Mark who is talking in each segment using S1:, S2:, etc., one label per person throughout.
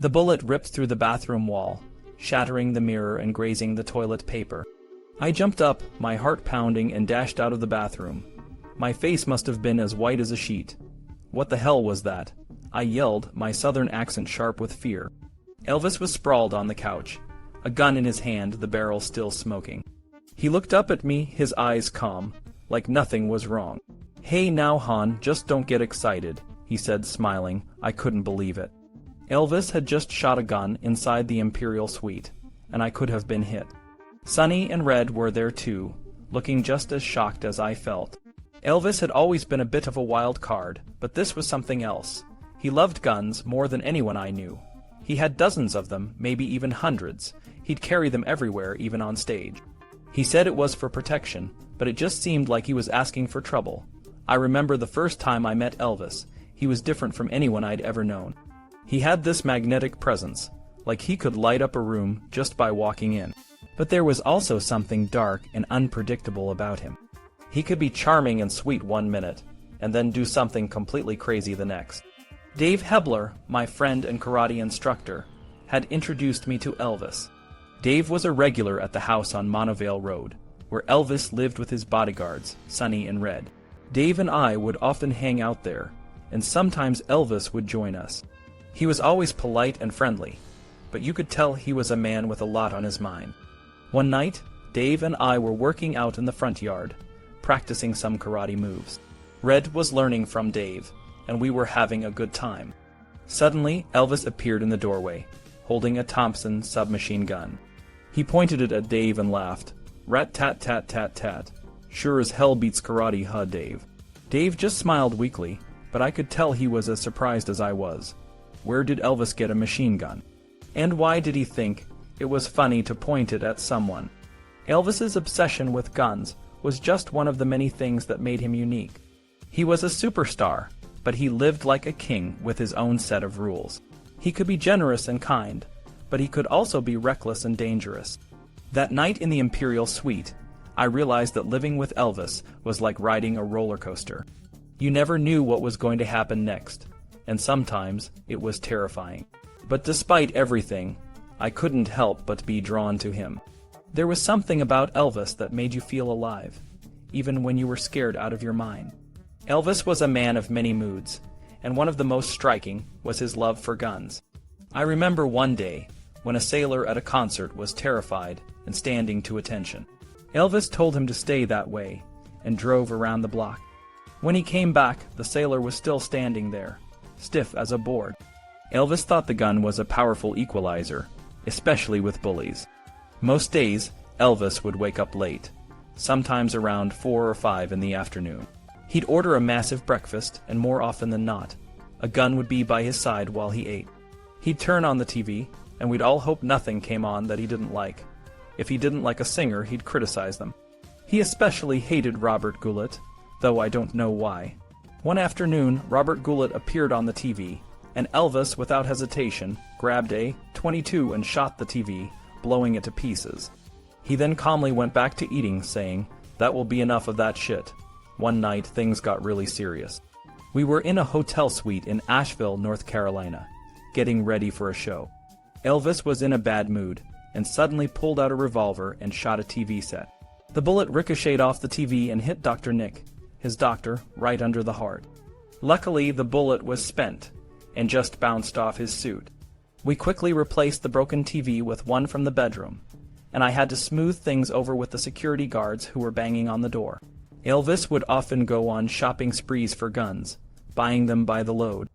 S1: The bullet ripped through the bathroom wall, shattering the mirror and grazing the toilet paper. I jumped up, my heart pounding, and dashed out of the bathroom. My face must have been as white as a sheet. What the hell was that? I yelled, my southern accent sharp with fear. Elvis was sprawled on the couch, a gun in his hand, the barrel still smoking. He looked up at me, his eyes calm, like nothing was wrong. "Hey now, hon, just don't get excited," he said, smiling. I couldn't believe it. Elvis had just shot a gun inside the Imperial Suite, and I could have been hit. Sonny and Red were there too, looking just as shocked as I felt. Elvis had always been a bit of a wild card, but this was something else. He loved guns more than anyone I knew. He had dozens of them, maybe even hundreds. He'd carry them everywhere, even on stage. He said it was for protection, but it just seemed like he was asking for trouble. I remember the first time I met Elvis. He was different from anyone I'd ever known. He had this magnetic presence, like he could light up a room just by walking in. But there was also something dark and unpredictable about him. He could be charming and sweet one minute, and then do something completely crazy the next. Dave Hebler, my friend and karate instructor, had introduced me to Elvis. Dave was a regular at the house on Montevideo Road, where Elvis lived with his bodyguards, Sonny and Red. Dave and I would often hang out there, and sometimes Elvis would join us. He was always polite and friendly, but you could tell he was a man with a lot on his mind. One night, Dave and I were working out in the front yard, practicing some karate moves. Red was learning from Dave, and we were having a good time. Suddenly, Elvis appeared in the doorway, holding a Thompson submachine gun. He pointed it at Dave and laughed. "Rat-tat-tat-tat-tat. Sure as hell beats karate, huh, Dave?" Dave just smiled weakly, but I could tell he was as surprised as I was. Where did Elvis get a machine gun? And why did he think it was funny to point it at someone? Elvis's obsession with guns was just one of the many things that made him unique. He was a superstar, but he lived like a king with his own set of rules. He could be generous and kind, but he could also be reckless and dangerous. That night in the Imperial Suite, I realized that living with Elvis was like riding a roller coaster. You never knew what was going to happen next, and sometimes it was terrifying. But despite everything, I couldn't help but be drawn to him. There was something about Elvis that made you feel alive, even when you were scared out of your mind. Elvis was a man of many moods, and one of the most striking was his love for guns. I remember one day when a sailor at a concert was terrified and standing to attention. Elvis told him to stay that way and drove around the block. When he came back, the sailor was still standing there, stiff as a board. Elvis thought the gun was a powerful equalizer, especially with bullies. Most days, Elvis would wake up late, sometimes around 4 or 5 in the afternoon. He'd order a massive breakfast, and more often than not, a gun would be by his side while he ate. He'd turn on the TV, and we'd all hope nothing came on that he didn't like. If he didn't like a singer, he'd criticize them. He especially hated Robert Goulet, though I don't know why. One afternoon, Robert Goulet appeared on the TV, and Elvis, without hesitation, grabbed a .22 and shot the TV, blowing it to pieces. He then calmly went back to eating, saying, "That will be enough of that shit." One night, things got really serious. We were in a hotel suite in Asheville, North Carolina, getting ready for a show. Elvis was in a bad mood, and suddenly pulled out a revolver and shot a TV set. The bullet ricocheted off the TV and hit Dr. Nick, his doctor, right under the heart. Luckily, the bullet was spent, and just bounced off his suit. We quickly replaced the broken TV with one from the bedroom, and I had to smooth things over with the security guards who were banging on the door. Elvis would often go on shopping sprees for guns, buying them by the load.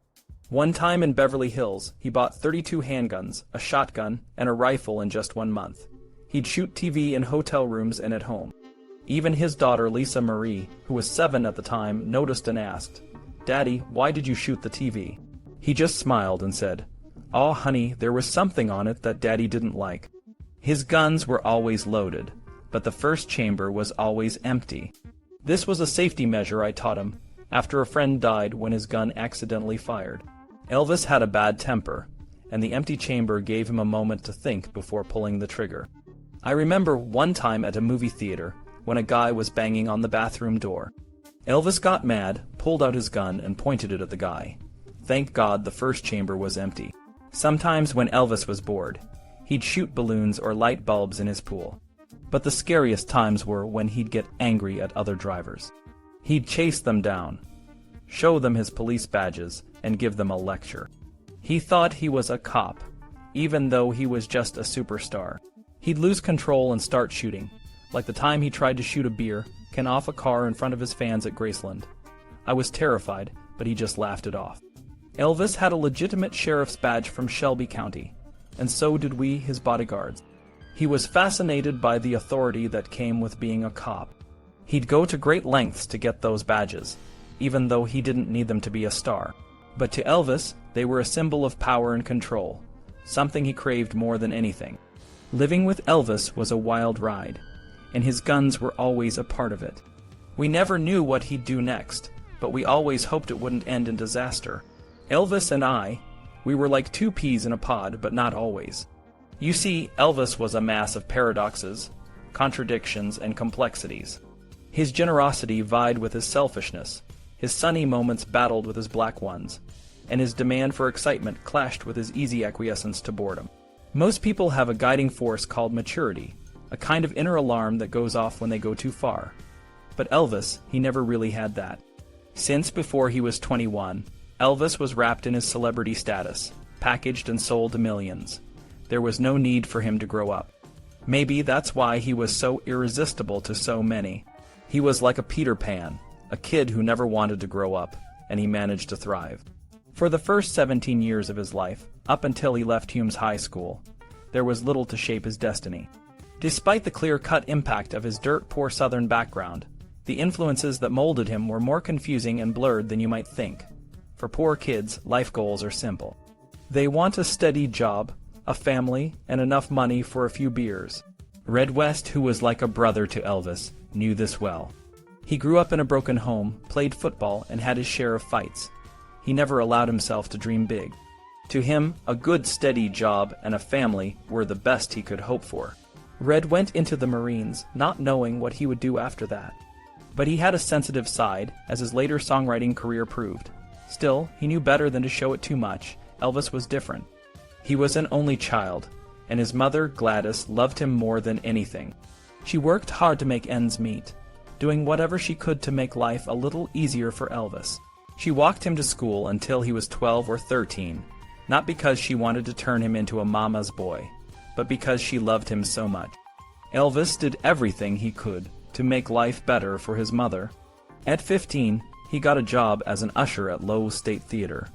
S1: One time in Beverly Hills, he bought 32 handguns, a shotgun, and a rifle in just 1 month. He'd shoot TV in hotel rooms and at home. Even his daughter Lisa Marie, who was 7 at the time, noticed and asked, "Daddy, why did you shoot the TV?" He just smiled and said, "Aw, honey, there was something on it that Daddy didn't like." His guns were always loaded, but the first chamber was always empty. This was a safety measure I taught him after a friend died when his gun accidentally fired. Elvis had a bad temper, and the empty chamber gave him a moment to think before pulling the trigger. I remember one time at a movie theater when a guy was banging on the bathroom door. Elvis got mad, pulled out his gun, and pointed it at the guy. Thank God the first chamber was empty. Sometimes when Elvis was bored, he'd shoot balloons or light bulbs in his pool. But the scariest times were when he'd get angry at other drivers. He'd chase them down, show them his police badges, and give them a lecture. He thought he was a cop, even though he was just a superstar. He'd lose control and start shooting, like the time he tried to shoot a beer can off a car in front of his fans at Graceland. I was terrified, but he just laughed it off. Elvis had a legitimate sheriff's badge from Shelby County, and so did we, his bodyguards. He was fascinated by the authority that came with being a cop. He'd go to great lengths to get those badges, even though he didn't need them to be a star. But to Elvis, they were a symbol of power and control, something he craved more than anything. Living with Elvis was a wild ride, and his guns were always a part of it. We never knew what he'd do next, but we always hoped it wouldn't end in disaster. Elvis and we were like two peas in a pod, but not always. You see, Elvis was a mass of paradoxes, contradictions, and complexities. His generosity vied with his selfishness, his sunny moments battled with his black ones, and his demand for excitement clashed with his easy acquiescence to boredom. Most people have a guiding force called maturity, a kind of inner alarm that goes off when they go too far. But Elvis, he never really had that. Since before he was 21, Elvis was wrapped in his celebrity status, packaged and sold to millions. There was no need for him to grow up. Maybe that's why he was so irresistible to so many. He was like a Peter Pan, a kid who never wanted to grow up, and he managed to thrive. For the first 17 years of his life, up until he left Hume's high school, there was little to shape his destiny. Despite the clear-cut impact of his dirt-poor Southern background, the influences that molded him were more confusing and blurred than you might think. For poor kids, life goals are simple. They want a steady job, a family, and enough money for a few beers. Red West, who was like a brother to Elvis, knew this well. He grew up in a broken home, played football, and had his share of fights. He never allowed himself to dream big. To him, a good steady job and a family were the best he could hope for. Red went into the Marines, not knowing what he would do after that. But he had a sensitive side, as his later songwriting career proved. Still, he knew better than to show it too much. Elvis was different. He was an only child, and his mother, Gladys, loved him more than anything. She worked hard to make ends meet, doing whatever she could to make life a little easier for Elvis. She walked him to school until he was 12 or 13, not because she wanted to turn him into a mama's boy, but because she loved him so much. Elvis did everything he could to make life better for his mother. At 15, he got a job as an usher at Lowe's State Theater,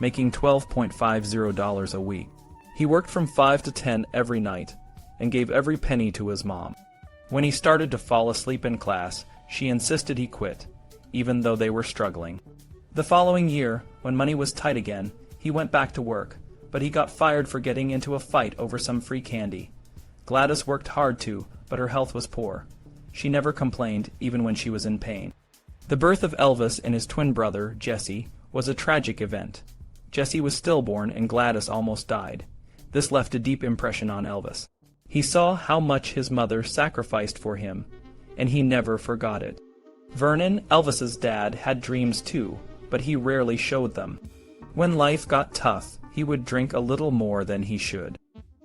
S1: making $12.50 a week. He worked from 5 to 10 every night and gave every penny to his mom. When he started to fall asleep in class, she insisted he quit, even though they were struggling. The following year, when money was tight again, he went back to work, but he got fired for getting into a fight over some free candy. Gladys worked hard too, but her health was poor. She never complained, even when she was in pain. The birth of Elvis and his twin brother, Jesse, was a tragic event. Jesse was stillborn and Gladys almost died. This left a deep impression on Elvis. He saw how much his mother sacrificed for him, and he never forgot it. Vernon, Elvis's dad, had dreams too, but he rarely showed them. When life got tough, he would drink a little more than he should.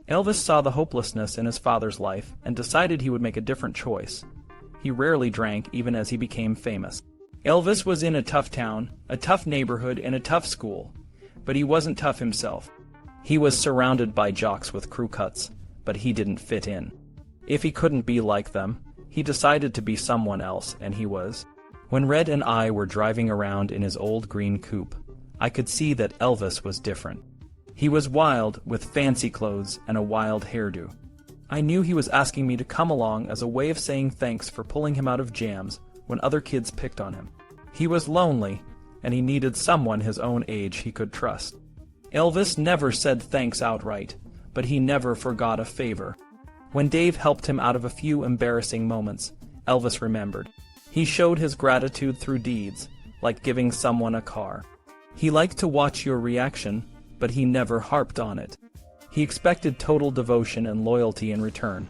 S1: Elvis saw the hopelessness in his father's life and decided he would make a different choice. He rarely drank even as he became famous. Elvis was in a tough town, a tough neighborhood, and a tough school, but he wasn't tough himself. He was surrounded by jocks with crew cuts, but he didn't fit in. If he couldn't be like them, he decided to be someone else, and he was. When Red and I were driving around in his old green coupe, I could see that Elvis was different. He was wild, with fancy clothes and a wild hairdo. I knew he was asking me to come along as a way of saying thanks for pulling him out of jams when other kids picked on him. He was lonely, and he needed someone his own age he could trust. Elvis never said thanks outright, but he never forgot a favor. When Dave helped him out of a few embarrassing moments, Elvis remembered. He showed his gratitude through deeds, like giving someone a car. He liked to watch your reaction, but he never harped on it. He expected total devotion and loyalty in return,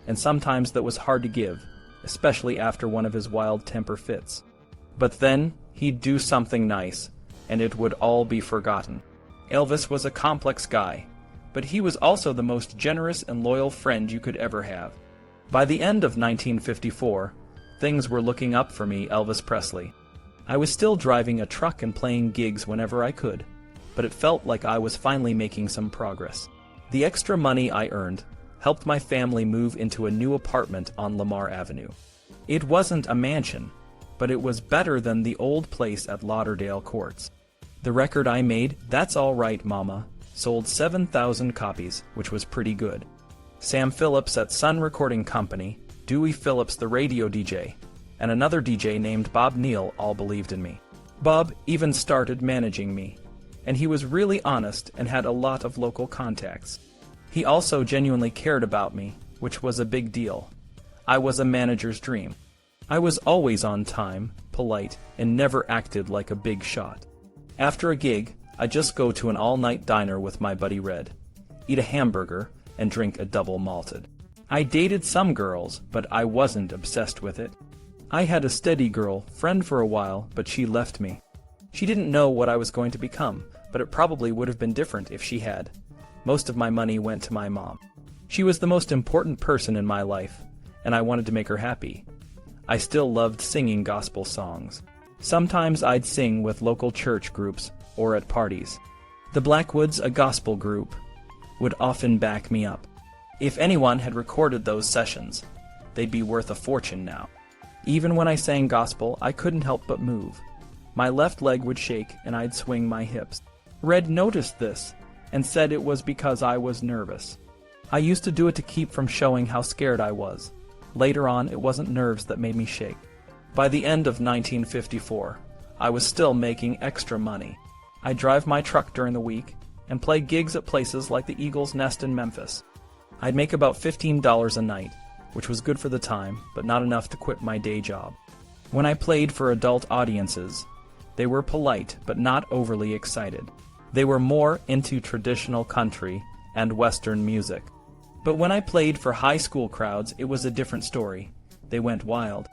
S1: and sometimes that was hard to give, especially after one of his wild temper fits. But then, he'd do something nice, and it would all be forgotten. Elvis was a complex guy, but he was also the most generous and loyal friend you could ever have. By the end of 1954, things were looking up for me, Elvis Presley. I was still driving a truck and playing gigs whenever I could, but it felt like I was finally making some progress. The extra money I earned helped my family move into a new apartment on Lamar Avenue. It wasn't a mansion, but it was better than the old place at Lauderdale Courts. The record I made, That's All Right Mama, sold 7,000 copies, which was pretty good. Sam Phillips at Sun Recording Company, Dewey Phillips the radio DJ, and another DJ named Bob Neal all believed in me. Bob even started managing me, and he was really honest and had a lot of local contacts. He also genuinely cared about me, which was a big deal. I was a manager's dream. I was always on time, polite, and never acted like a big shot. After a gig, I'd just go to an all-night diner with my buddy Red, eat a hamburger, and drink a double malted. I dated some girls, but I wasn't obsessed with it. I had a steady girl friend for a while, but she left me. She didn't know what I was going to become, but it probably would have been different if she had. Most of my money went to my mom. She was the most important person in my life, and I wanted to make her happy. I still loved singing gospel songs. Sometimes I'd sing with local church groups or at parties. The Blackwoods, a gospel group, would often back me up. If anyone had recorded those sessions, they'd be worth a fortune now. Even when I sang gospel, I couldn't help but move. My left leg would shake and I'd swing my hips. Red noticed this and said it was because I was nervous. I used to do it to keep from showing how scared I was. Later on, it wasn't nerves that made me shake. By the end of 1954, I was still making extra money. I'd drive my truck during the week and play gigs at places like the Eagle's Nest in Memphis. I'd make about $15 a night, which was good for the time, but not enough to quit my day job. When I played for adult audiences, they were polite but not overly excited. They were more into traditional country and Western music. But when I played for high school crowds, it was a different story. They went wild.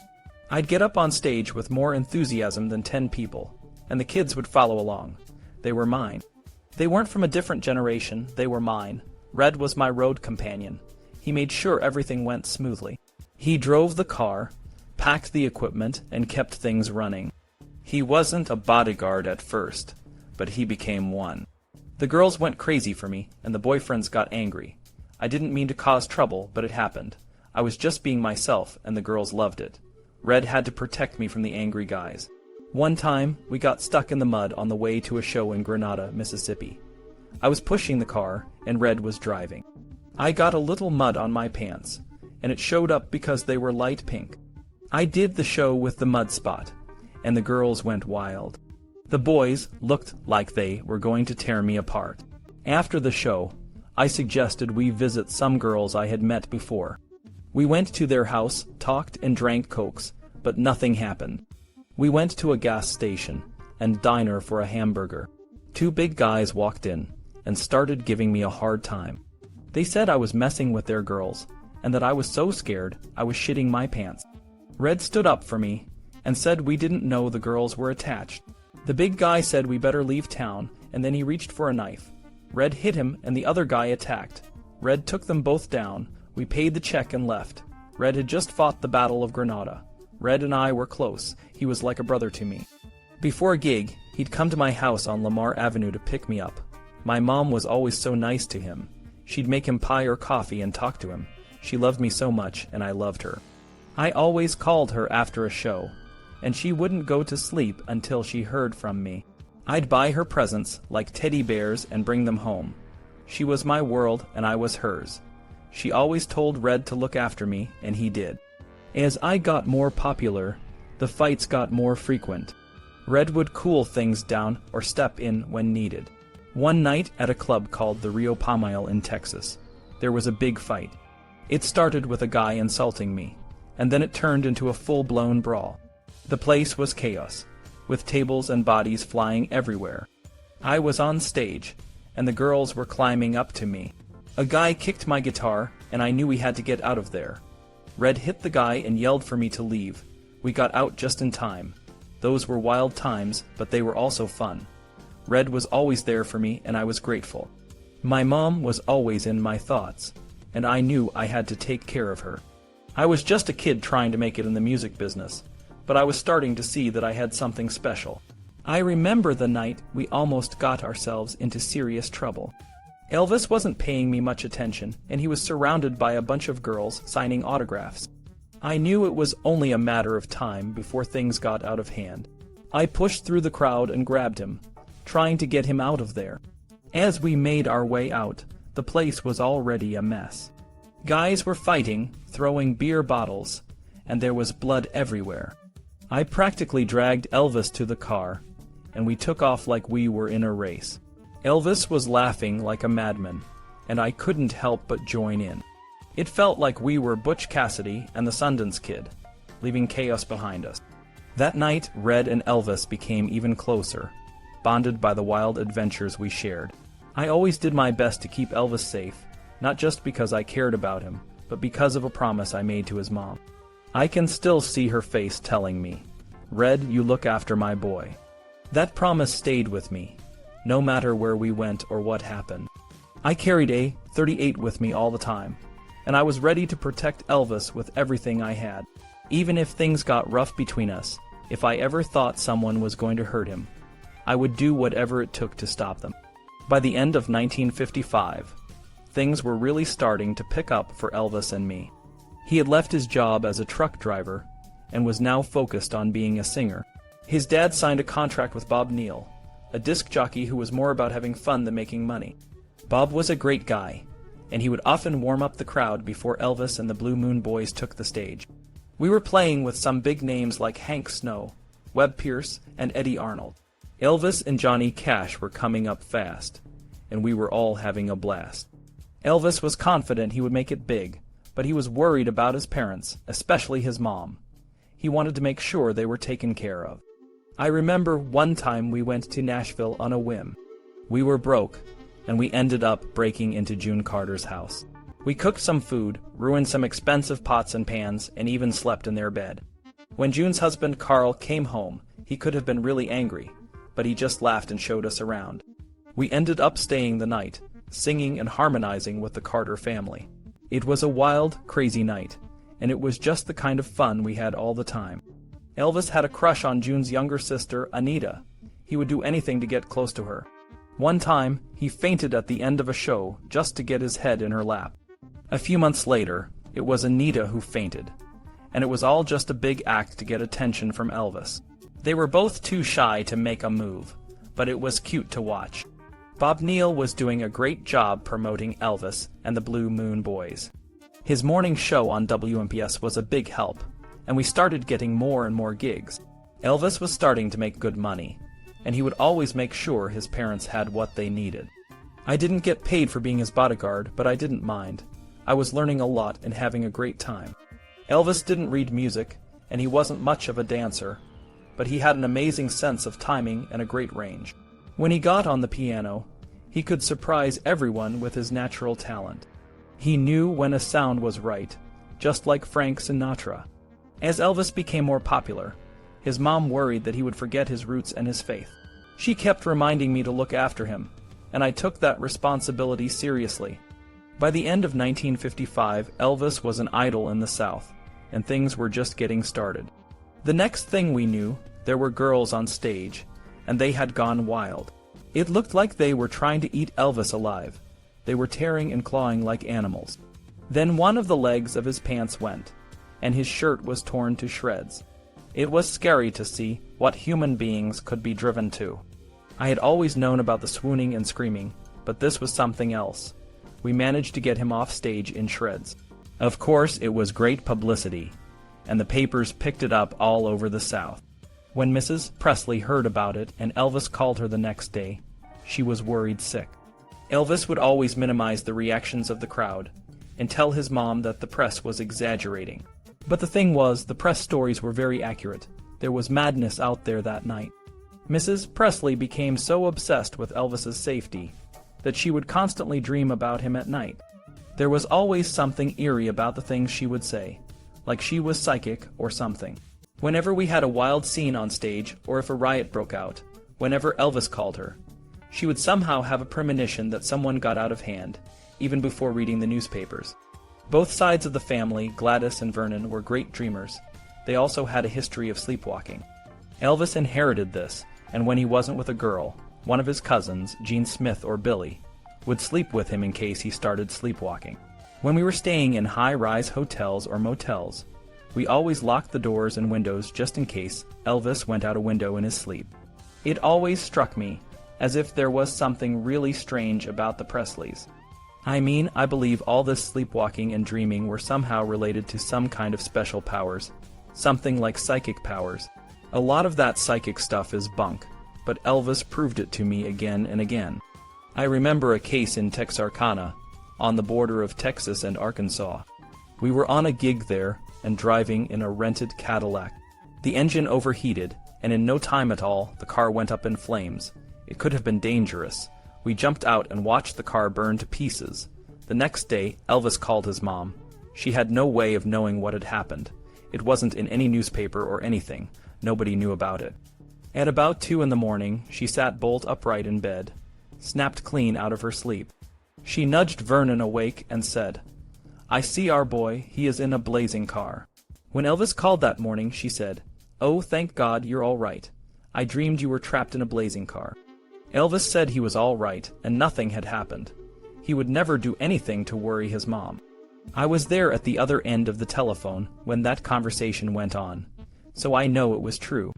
S1: I'd get up on stage with more enthusiasm than 10 people, and the kids would follow along. They were mine. They weren't from a different generation, they were mine. Red was my road companion. He made sure everything went smoothly. He drove the car, packed the equipment, and kept things running. He wasn't a bodyguard at first, but he became one. The girls went crazy for me, and the boyfriends got angry. I didn't mean to cause trouble, but it happened. I was just being myself, and the girls loved it. Red had to protect me from the angry guys. One time, we got stuck in the mud on the way to a show in Grenada, Mississippi. I was pushing the car, and Red was driving. I got a little mud on my pants, and it showed up because they were light pink. I did the show with the mud spot, and the girls went wild. The boys looked like they were going to tear me apart. After the show, I suggested we visit some girls I had met before. We went to their house, talked and drank cokes, but nothing happened. We went to a gas station and diner for a hamburger. Two big guys walked in and started giving me a hard time. They said I was messing with their girls, and that I was so scared I was shitting my pants. Red stood up for me and said we didn't know the girls were attached. The big guy said we better leave town, and then he reached for a knife. Red hit him and the other guy attacked. Red took them both down. We paid the check and left. Red had just fought the Battle of Grenada. Red and I were close. He was like a brother to me. Before a gig, he'd come to my house on Lamar Avenue to pick me up. My mom was always so nice to him. She'd make him pie or coffee and talk to him. She loved me so much, and I loved her. I always called her after a show, and she wouldn't go to sleep until she heard from me. I'd buy her presents, like teddy bears, and bring them home. She was my world, and I was hers. She always told Red to look after me, and he did. As I got more popular, the fights got more frequent. Red would cool things down or step in when needed. One night at a club called the Rio Palmile in Texas, there was a big fight. It started with a guy insulting me, and then it turned into a full-blown brawl. The place was chaos, with tables and bodies flying everywhere. I was on stage, and the girls were climbing up to me. A guy kicked my guitar, and I knew we had to get out of there. Red hit the guy and yelled for me to leave. We got out just in time. Those were wild times, but they were also fun. Red was always there for me, and I was grateful. My mom was always in my thoughts, and I knew I had to take care of her. I was just a kid trying to make it in the music business, but I was starting to see that I had something special. I remember the night we almost got ourselves into serious trouble. Elvis wasn't paying me much attention, and he was surrounded by a bunch of girls signing autographs. I knew it was only a matter of time before things got out of hand. I pushed through the crowd and grabbed him, trying to get him out of there. As we made our way out, the place was already a mess. Guys were fighting, throwing beer bottles, and there was blood everywhere. I practically dragged Elvis to the car, and we took off like we were in a race. Elvis was laughing like a madman, and I couldn't help but join in. It felt like we were Butch Cassidy and the Sundance Kid, leaving chaos behind us. That night, Red and Elvis became even closer, bonded by the wild adventures we shared. I always did my best to keep Elvis safe, not just because I cared about him, but because of a promise I made to his mom. I can still see her face telling me, "Red, you look after my boy." That promise stayed with me, no matter where we went or what happened. I carried a .38 with me all the time, and I was ready to protect Elvis with everything I had. Even if things got rough between us, if I ever thought someone was going to hurt him, I would do whatever it took to stop them. By the end of 1955, things were really starting to pick up for Elvis and me. He had left his job as a truck driver and was now focused on being a singer. His dad signed a contract with Bob Neal, a disc jockey who was more about having fun than making money. Bob was a great guy, and he would often warm up the crowd before Elvis and the Blue Moon Boys took the stage. We were playing with some big names like Hank Snow, Webb Pierce, and Eddie Arnold. Elvis and Johnny Cash were coming up fast, and we were all having a blast. Elvis was confident he would make it big, but he was worried about his parents, especially his mom. He wanted to make sure they were taken care of. I remember one time we went to Nashville on a whim. We were broke, and we ended up breaking into June Carter's house. We cooked some food, ruined some expensive pots and pans, and even slept in their bed. When June's husband Carl came home, he could have been really angry, but he just laughed and showed us around. We ended up staying the night, singing and harmonizing with the Carter family. It was a wild, crazy night, and it was just the kind of fun we had all the time. Elvis had a crush on June's younger sister, Anita. He would do anything to get close to her. One time, he fainted at the end of a show just to get his head in her lap. A few months later, it was Anita who fainted, and it was all just a big act to get attention from Elvis. They were both too shy to make a move, but it was cute to watch. Bob Neal was doing a great job promoting Elvis and the Blue Moon Boys. His morning show on WMPS was a big help, and we started getting more and more gigs. Elvis was starting to make good money, and he would always make sure his parents had what they needed. I didn't get paid for being his bodyguard, but I didn't mind. I was learning a lot and having a great time. Elvis didn't read music, and he wasn't much of a dancer, but he had an amazing sense of timing and a great range. When he got on the piano, he could surprise everyone with his natural talent. He knew when a sound was right, just like Frank Sinatra. As Elvis became more popular, his mom worried that he would forget his roots and his faith. She kept reminding me to look after him, and I took that responsibility seriously. By the end of 1955, Elvis was an idol in the South, and things were just getting started. The next thing we knew, there were girls on stage, and they had gone wild. It looked like they were trying to eat Elvis alive. They were tearing and clawing like animals. Then one of the legs of his pants went, and his shirt was torn to shreds. It was scary to see what human beings could be driven to. I had always known about the swooning and screaming, but this was something else. We managed to get him off stage in shreds. Of course, it was great publicity, and the papers picked it up all over the South. When Mrs. Presley heard about it and Elvis called her the next day, she was worried sick. Elvis would always minimize the reactions of the crowd and tell his mom that the press was exaggerating. But the thing was, the press stories were very accurate. There was madness out there that night. Mrs. Presley became so obsessed with Elvis's safety that she would constantly dream about him at night. There was always something eerie about the things she would say, like she was psychic or something. Whenever we had a wild scene on stage, or if a riot broke out, whenever Elvis called her, She would somehow have a premonition that someone got out of hand, even before reading the newspapers. Both sides of the family, Gladys and Vernon, were great dreamers. They also had a history of sleepwalking. Elvis inherited this, and when he wasn't with a girl, one of his cousins, Gene Smith or Billy, would sleep with him in case he started sleepwalking. When we were staying in high-rise hotels or motels, we always locked the doors and windows just in case Elvis went out a window in his sleep. It always struck me as if there was something really strange about the Presleys. I mean, I believe all this sleepwalking and dreaming were somehow related to some kind of special powers, something like psychic powers. A lot of that psychic stuff is bunk, but Elvis proved it to me again and again. I remember a case in Texarkana, on the border of Texas and Arkansas. We were on a gig there and driving in a rented Cadillac. The engine overheated, and in no time at all, the car went up in flames. It could have been dangerous. We jumped out and watched the car burn to pieces. The next day, Elvis called his mom. She had no way of knowing what had happened. It wasn't in any newspaper or anything. Nobody knew about it. At about 2 in the morning, she sat bolt upright in bed, snapped clean out of her sleep. She nudged Vernon awake and said, "I see our boy, he is in a blazing car." When Elvis called that morning, she said, "Oh, thank God, you're all right. I dreamed you were trapped in a blazing car." Elvis said he was all right, and nothing had happened. He would never do anything to worry his mom. I was there at the other end of the telephone when that conversation went on, so I know it was true.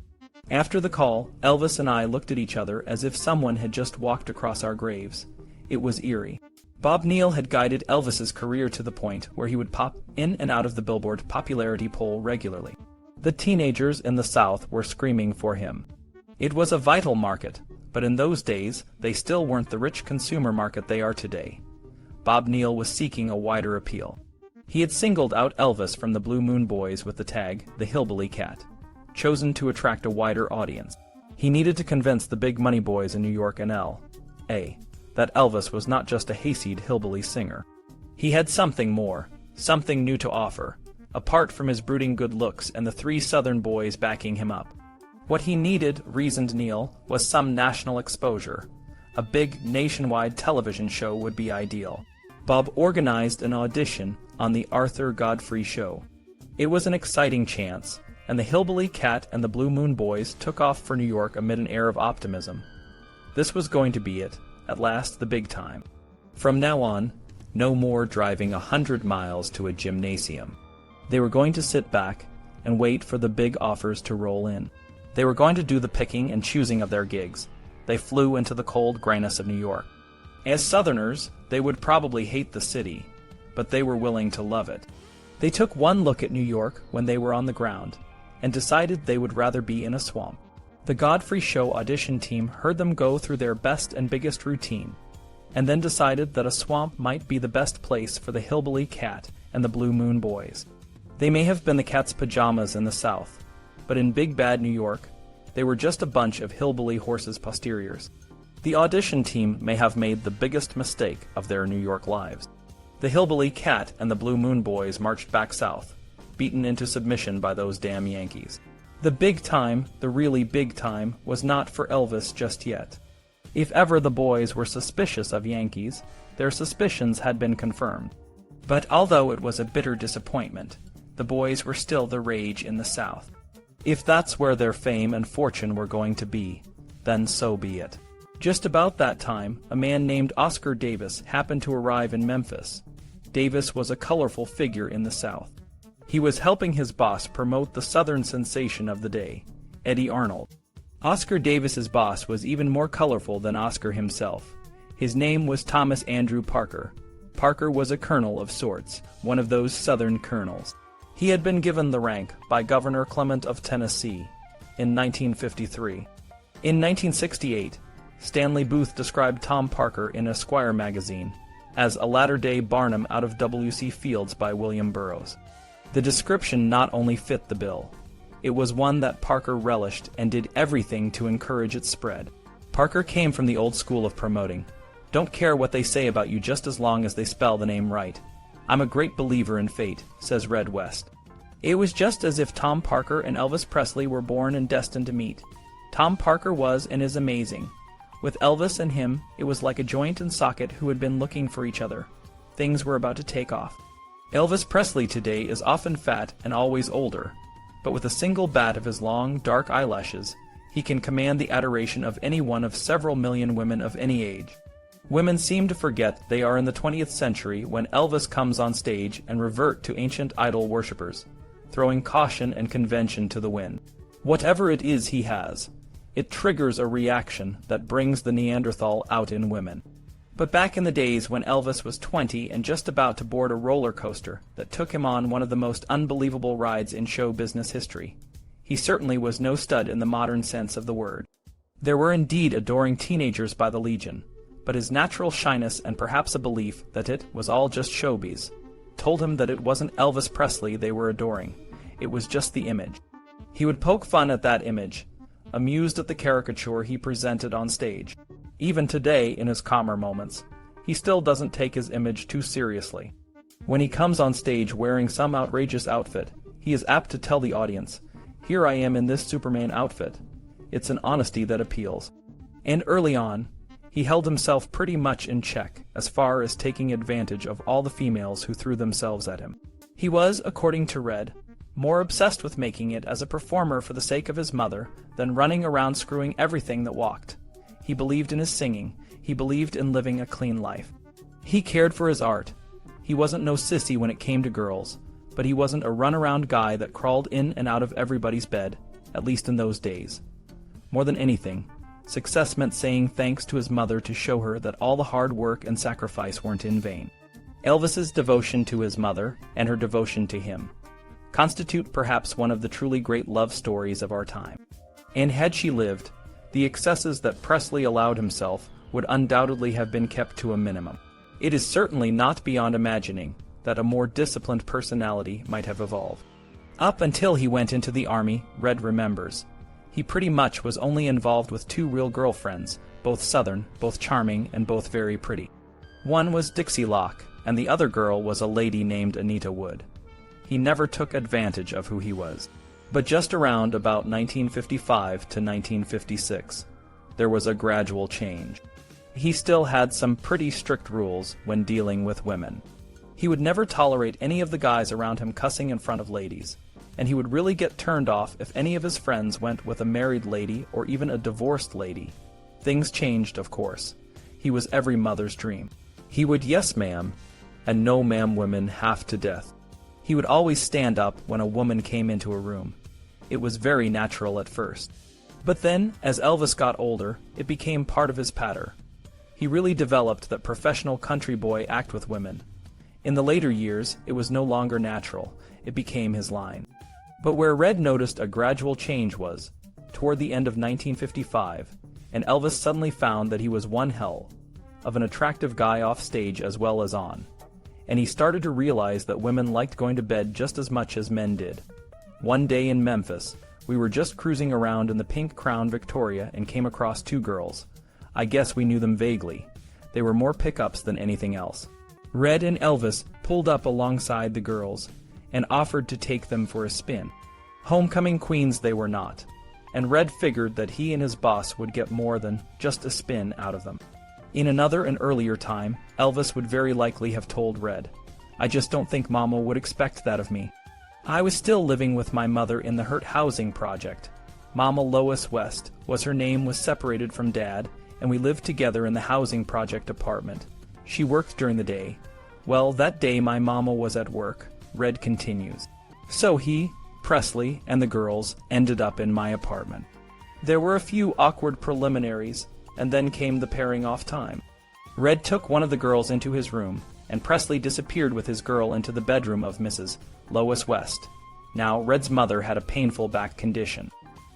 S1: After the call, Elvis and I looked at each other as if someone had just walked across our graves. It was eerie. Bob Neal had guided Elvis's career to the point where he would pop in and out of the Billboard popularity poll regularly. The teenagers in the South were screaming for him. It was a vital market, but in those days, they still weren't the rich consumer market they are today. Bob Neal was seeking a wider appeal. He had singled out Elvis from the Blue Moon Boys with the tag, the Hillbilly Cat, chosen to attract a wider audience. He needed to convince the big money boys in New York and L.A. that Elvis was not just a hayseed hillbilly singer. He had something more, something new to offer, apart from his brooding good looks and the 3 Southern boys backing him up. What he needed, reasoned Neal, was some national exposure. A big, nationwide television show would be ideal. Bob organized an audition on the Arthur Godfrey Show. It was an exciting chance, and the Hillbilly Cat and the Blue Moon Boys took off for New York amid an air of optimism. This was going to be it. At last, the big time. From now on, no more driving 100 miles to a gymnasium. They were going to sit back and wait for the big offers to roll in. They were going to do the picking and choosing of their gigs. They flew into the cold grayness of New York. As Southerners, they would probably hate the city, but they were willing to love it. They took one look at New York when they were on the ground, and decided they would rather be in a swamp. The Godfrey Show audition team heard them go through their best and biggest routine, and then decided that a swamp might be the best place for the Hillbilly Cat and the Blue Moon Boys. They may have been the cat's pajamas in the South, but in big bad New York, they were just a bunch of hillbilly horses' posteriors. The audition team may have made the biggest mistake of their New York lives. The Hillbilly Cat and the Blue Moon Boys marched back south, beaten into submission by those damn Yankees. The big time, the really big time, was not for Elvis just yet. If ever the boys were suspicious of Yankees, their suspicions had been confirmed. But although it was a bitter disappointment, the boys were still the rage in the South. If that's where their fame and fortune were going to be, then so be it. Just about that time, a man named Oscar Davis happened to arrive in Memphis. Davis was a colorful figure in the South. He was helping his boss promote the Southern sensation of the day, Eddie Arnold. Oscar Davis's boss was even more colorful than Oscar himself. His name was Thomas Andrew Parker. Parker was a colonel of sorts, one of those Southern colonels. He had been given the rank by Governor Clement of Tennessee in 1953. In 1968, Stanley Booth described Tom Parker in Esquire magazine as a latter-day Barnum out of W.C. Fields by William Burroughs. The description not only fit the bill, it was one that Parker relished and did everything to encourage its spread. Parker came from the old school of promoting. Don't care what they say about you just as long as they spell the name right. I'm a great believer in fate, says Red West. It was just as if Tom Parker and Elvis Presley were born and destined to meet. Tom Parker was and is amazing. With Elvis and him, it was like a joint and socket who had been looking for each other. Things were about to take off. Elvis Presley today is often fat and always older, but with a single bat of his long, dark eyelashes, he can command the adoration of any one of several million women of any age. Women seem to forget they are in the 20th century when Elvis comes on stage and revert to ancient idol worshippers, throwing caution and convention to the wind. Whatever it is he has, it triggers a reaction that brings the Neanderthal out in women. But back in the days when Elvis was 20 and just about to board a roller coaster that took him on one of the most unbelievable rides in show business history, he certainly was no stud in the modern sense of the word. There were indeed adoring teenagers by the legion, but his natural shyness and perhaps a belief that it was all just showbiz told him that it wasn't Elvis Presley they were adoring, it was just the image. He would poke fun at that image, amused at the caricature he presented on stage. Even today, in his calmer moments, he still doesn't take his image too seriously. When he comes on stage wearing some outrageous outfit, he is apt to tell the audience, "Here I am in this Superman outfit." It's an honesty that appeals. And early on, he held himself pretty much in check as far as taking advantage of all the females who threw themselves at him. He was, according to Red, more obsessed with making it as a performer for the sake of his mother than running around screwing everything that walked. He believed in his singing. He believed in living a clean life. He cared for his art. He wasn't no sissy when it came to girls, but he wasn't a runaround guy that crawled in and out of everybody's bed, at least in those days. More than anything, success meant saying thanks to his mother to show her that all the hard work and sacrifice weren't in vain. Elvis's devotion to his mother and her devotion to him constitute perhaps one of the truly great love stories of our time. And had she lived, the excesses that Presley allowed himself would undoubtedly have been kept to a minimum. It is certainly not beyond imagining that a more disciplined personality might have evolved. Up until he went into the army, Red remembers, he pretty much was only involved with 2 real girlfriends, both Southern, both charming, and both very pretty. One was Dixie Locke, and the other girl was a lady named Anita Wood. He never took advantage of who he was. But just around about 1955 to 1956, there was a gradual change. He still had some pretty strict rules when dealing with women. He would never tolerate any of the guys around him cussing in front of ladies, and he would really get turned off if any of his friends went with a married lady or even a divorced lady. Things changed, of course. He was every mother's dream. He would yes ma'am, and no ma'am women half to death. He would always stand up when a woman came into a room. It was very natural at first. But then, as Elvis got older, it became part of his patter. He really developed that professional country boy act with women. In the later years, it was no longer natural. It became his line. But where Red noticed a gradual change was toward the end of 1955, and Elvis suddenly found that he was one hell of an attractive guy off stage as well as on. And he started to realize that women liked going to bed just as much as men did. One day in Memphis, we were just cruising around in the Pink Crown Victoria and came across 2 girls. I guess we knew them vaguely. They were more pickups than anything else. Red and Elvis pulled up alongside the girls and offered to take them for a spin. Homecoming queens they were not, and Red figured that he and his boss would get more than just a spin out of them. In another and earlier time, Elvis would very likely have told Red, "I just don't think Mama would expect that of me." I was still living with my mother in the Hurt Housing Project. Mama Lois West was her name, was separated from Dad, and we lived together in the housing project apartment. She worked during the day. Well, that day my mama was at work, Red continues. So he, Presley, and the girls ended up in my apartment. There were a few awkward preliminaries, and then came the pairing off time. Red took one of the girls into his room, and Presley disappeared with his girl into the bedroom of Mrs. Lois West. Now, Red's mother had a painful back condition.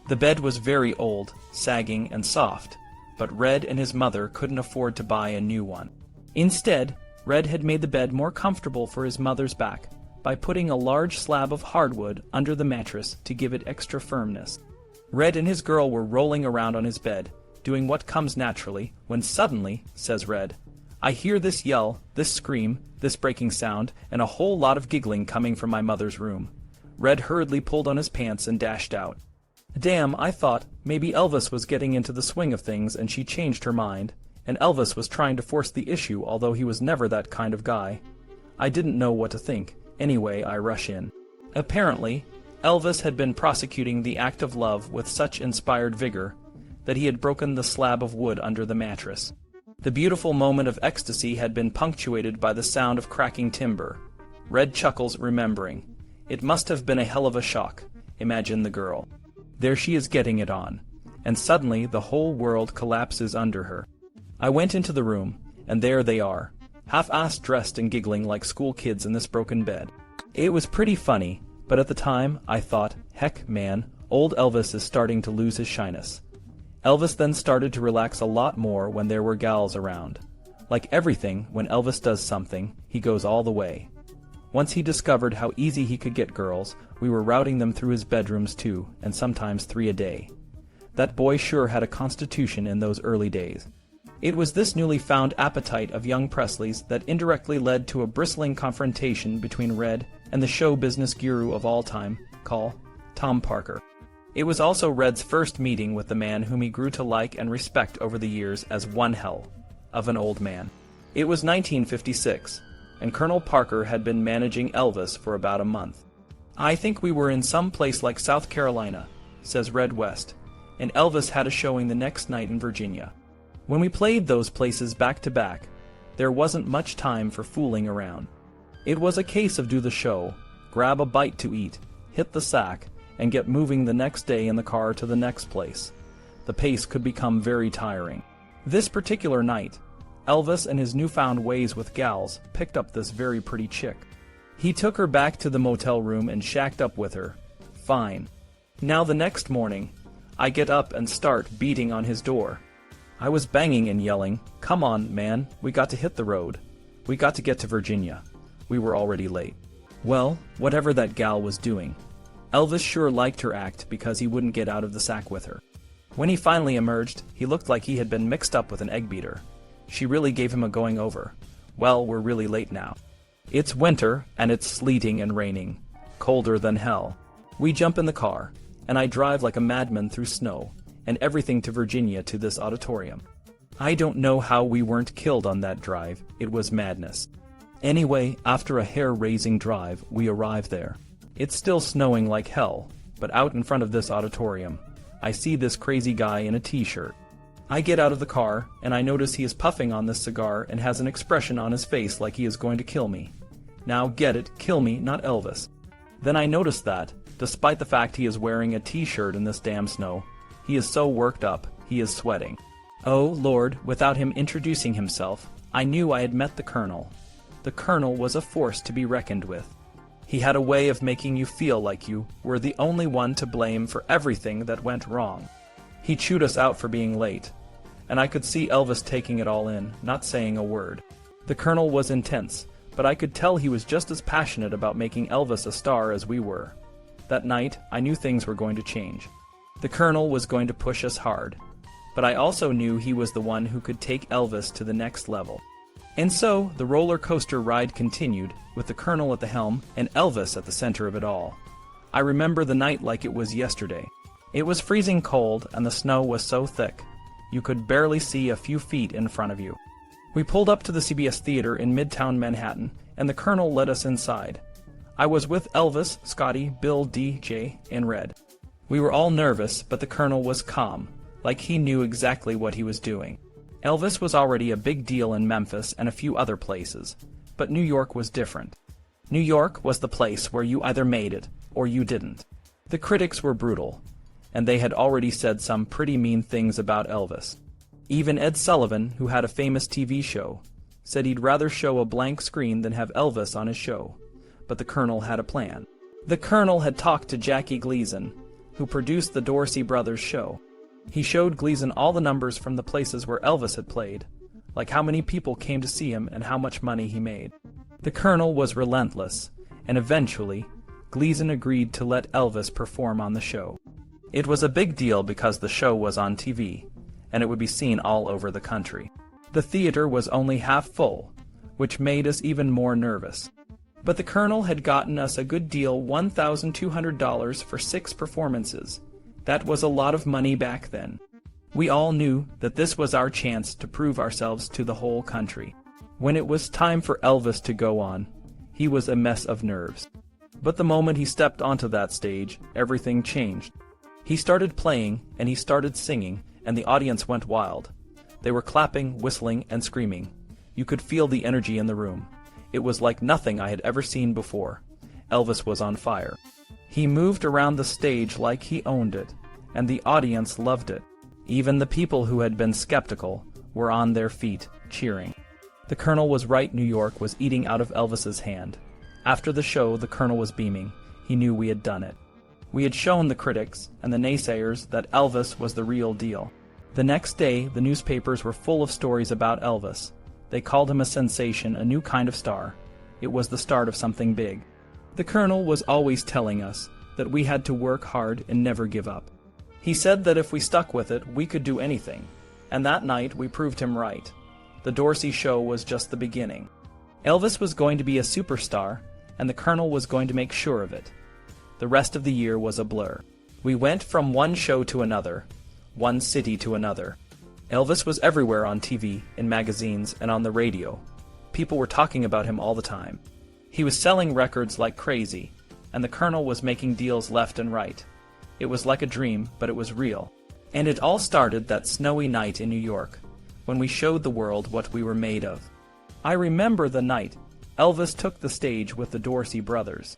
S1: The bed was very old, sagging, and soft, but Red and his mother couldn't afford to buy a new one. Instead, Red had made the bed more comfortable for his mother's back by putting a large slab of hardwood under the mattress to give it extra firmness. Red and his girl were rolling around on his bed, doing what comes naturally, when suddenly, says Red, I hear this yell, this scream, this breaking sound, and a whole lot of giggling coming from my mother's room. Red hurriedly pulled on his pants and dashed out. Damn, I thought maybe Elvis was getting into the swing of things and she changed her mind, and Elvis was trying to force the issue although he was never that kind of guy. I didn't know what to think. Anyway, I rush in. Apparently, Elvis had been prosecuting the act of love with such inspired vigor that he had broken the slab of wood under the mattress. The beautiful moment of ecstasy had been punctuated by the sound of cracking timber. Red chuckles, remembering. It must have been a hell of a shock. Imagine the girl. There she is getting it on. And suddenly the whole world collapses under her. I went into the room, and there they are, half-assed dressed and giggling like school kids in this broken bed. It was pretty funny, but at the time I thought, heck man, old Elvis is starting to lose his shyness. Elvis then started to relax a lot more when there were gals around. Like everything, when Elvis does something, he goes all the way. Once he discovered how easy he could get girls, we were routing them through his bedrooms too, and sometimes 3 a day. That boy sure had a constitution in those early days. It was this newly found appetite of young Presley's that indirectly led to a bristling confrontation between Red and the show business guru of all time, call Tom Parker. It was also Red's first meeting with the man whom he grew to like and respect over the years as one hell of an old man. It was 1956, and Colonel Parker had been managing Elvis for about a month. I think we were in some place like South Carolina, says Red West, and Elvis had a showing the next night in Virginia. When we played those places back to back, there wasn't much time for fooling around. It was a case of do the show, grab a bite to eat, hit the sack, and get moving the next day in the car to the next place. The pace could become very tiring. This particular night, Elvis and his newfound ways with gals picked up this very pretty chick. He took her back to the motel room and shacked up with her. Fine. Now the next morning, I get up and start beating on his door. I was banging and yelling, "Come on, man, we got to hit the road. We got to get to Virginia." We were already late. Well, whatever that gal was doing, Elvis sure liked her act because he wouldn't get out of the sack with her. When he finally emerged, he looked like he had been mixed up with an egg beater. She really gave him a going over. Well, we're really late now. It's winter, and it's sleeting and raining. Colder than hell. We jump in the car, and I drive like a madman through snow, and everything to Virginia to this auditorium. I don't know how we weren't killed on that drive. It was madness. Anyway, after a hair-raising drive, we arrive there. It's still snowing like hell, but out in front of this auditorium, I see this crazy guy in a t-shirt. I get out of the car, and I notice he is puffing on this cigar and has an expression on his face like he is going to kill me. Now get it, kill me, not Elvis. Then I notice that, despite the fact he is wearing a t-shirt in this damn snow, he is so worked up, he is sweating. Oh, Lord, without him introducing himself, I knew I had met the Colonel. The Colonel was a force to be reckoned with. He had a way of making you feel like you were the only one to blame for everything that went wrong. He chewed us out for being late, and I could see Elvis taking it all in, not saying a word. The Colonel was intense, but I could tell he was just as passionate about making Elvis a star as we were. That night, I knew things were going to change. The Colonel was going to push us hard, but I also knew he was the one who could take Elvis to the next level. And so, the roller coaster ride continued, with the Colonel at the helm and Elvis at the center of it all. I remember the night like it was yesterday. It was freezing cold, and the snow was so thick, you could barely see a few feet in front of you. We pulled up to the CBS Theater in Midtown Manhattan, and the Colonel led us inside. I was with Elvis, Scotty, Bill, DJ, and Red. We were all nervous, but the Colonel was calm, like he knew exactly what he was doing. Elvis was already a big deal in Memphis and a few other places, but New York was different. New York was the place where you either made it or you didn't. The critics were brutal, and they had already said some pretty mean things about Elvis. Even Ed Sullivan, who had a famous TV show, said he'd rather show a blank screen than have Elvis on his show, but the Colonel had a plan. The Colonel had talked to Jackie Gleason, who produced the Dorsey Brothers show. He showed Gleason all the numbers from the places where Elvis had played, like how many people came to see him and how much money he made. The Colonel was relentless, and eventually, Gleason agreed to let Elvis perform on the show. It was a big deal because the show was on TV, and it would be seen all over the country. The theater was only half full, which made us even more nervous. But the Colonel had gotten us a good deal, $1,200 for 6 performances. That was a lot of money back then. We all knew that this was our chance to prove ourselves to the whole country. When it was time for Elvis to go on, he was a mess of nerves. But the moment he stepped onto that stage, everything changed. He started playing, and he started singing, and the audience went wild. They were clapping, whistling, and screaming. You could feel the energy in the room. It was like nothing I had ever seen before. Elvis was on fire. He moved around the stage like he owned it, and the audience loved it. Even the people who had been skeptical were on their feet, cheering. The Colonel was right. New York was eating out of Elvis's hand. After the show, the Colonel was beaming. He knew we had done it. We had shown the critics and the naysayers that Elvis was the real deal. The next day, the newspapers were full of stories about Elvis. They called him a sensation, a new kind of star. It was the start of something big. The Colonel was always telling us that we had to work hard and never give up. He said that if we stuck with it, we could do anything. And that night, we proved him right. The Dorsey show was just the beginning. Elvis was going to be a superstar, and the Colonel was going to make sure of it. The rest of the year was a blur. We went from one show to another, one city to another. Elvis was everywhere on TV, in magazines, and on the radio. People were talking about him all the time. He was selling records like crazy, and the Colonel was making deals left and right. It was like a dream, but it was real. And it all started that snowy night in New York, when we showed the world what we were made of. I remember the night Elvis took the stage with the Dorsey brothers.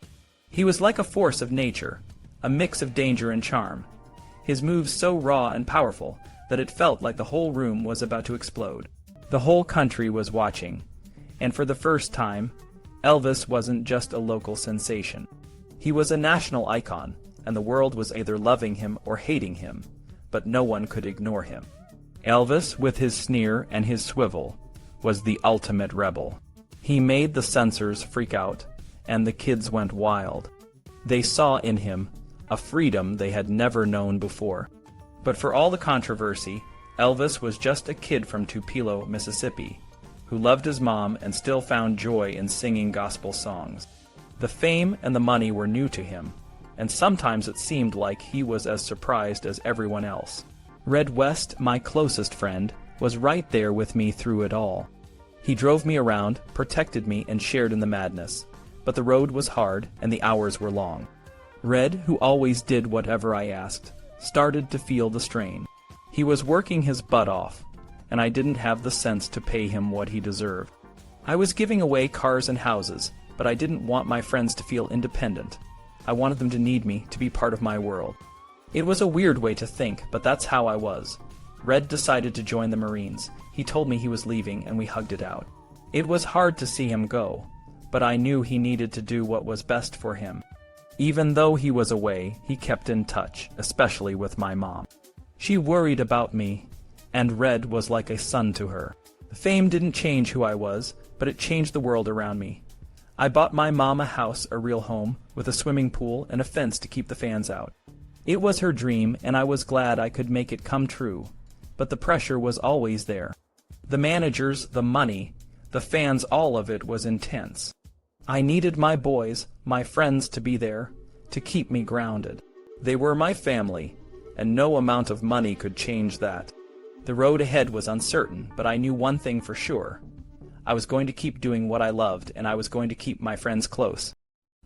S1: He was like a force of nature, a mix of danger and charm. His moves so raw and powerful that it felt like the whole room was about to explode. The whole country was watching, and for the first time, Elvis wasn't just a local sensation. He was a national icon, and the world was either loving him or hating him, but no one could ignore him. Elvis, with his sneer and his swivel, was the ultimate rebel. He made the censors freak out, and the kids went wild. They saw in him a freedom they had never known before. But for all the controversy, Elvis was just a kid from Tupelo, Mississippi, who loved his mom and still found joy in singing gospel songs. The fame and the money were new to him, and sometimes it seemed like he was as surprised as everyone else. Red West, my closest friend, was right there with me through it all. He drove me around, protected me, and shared in the madness. But the road was hard, and the hours were long. Red, who always did whatever I asked, started to feel the strain. He was working his butt off, and I didn't have the sense to pay him what he deserved. I was giving away cars and houses, but I didn't want my friends to feel independent. I wanted them to need me, to be part of my world. It was a weird way to think, but that's how I was. Red decided to join the Marines. He told me he was leaving, and we hugged it out. It was hard to see him go, but I knew he needed to do what was best for him. Even though he was away, he kept in touch, especially with my mom. She worried about me, and Red was like a son to her. Fame didn't change who I was, but it changed the world around me. I bought my mom a house, a real home, with a swimming pool and a fence to keep the fans out. It was her dream, and I was glad I could make it come true. But the pressure was always there. The managers, the money, the fans, all of it was intense. I needed my boys, my friends to be there, to keep me grounded. They were my family, and no amount of money could change that. The road ahead was uncertain, but I knew one thing for sure. I was going to keep doing what I loved, and I was going to keep my friends close.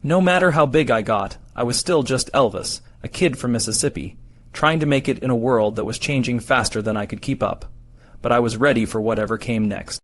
S1: No matter how big I got, I was still just Elvis, a kid from Mississippi, trying to make it in a world that was changing faster than I could keep up. But I was ready for whatever came next.